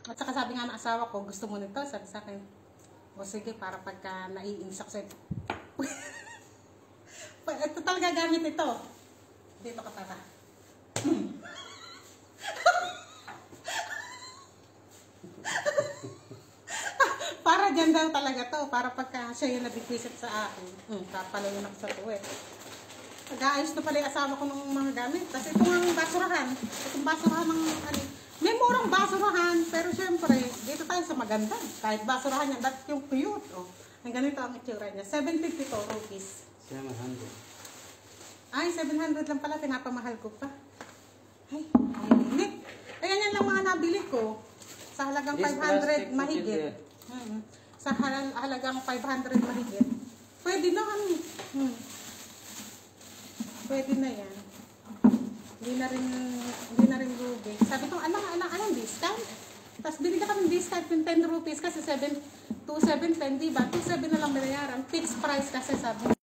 At saka sabi nga ng asawa ko, gusto mo nito? Sabi sa akin, o sige, para pagka naiinsak sa'yo. Ito talaga gamit ito. Dito ka para. Para dyan daw talaga to. Para pagka siya yung nabikwisit sa akin. Papalayin ako sa tuwet. Nag-aayos na pala yung asawa ko ng mga gamit. Kasi ito ang basurahan. Itong basurahan ng ano. May murang basurahan. Pero syempre, dito tayo sa maganda. Kahit basurahan yan, that's yung cute. Oh. Ang ganito ang itsura niya. 752 rupees. 700. Ay, 700 lang pala. Pinapamahal ko pa. Ay, init. Ayan yan lang mga nabili ko. Sa halagang 500 mahigit. Sa halagang 500 mahigit. Pwede na kami. Pwede na yan. Hindi na rin lugi. Sabi ko, anong discount? Tapos binigyan kami discount yung 10 rupees kasi 2,710, diba? 2,7 na lang binayaran. Fixed price kasi sabi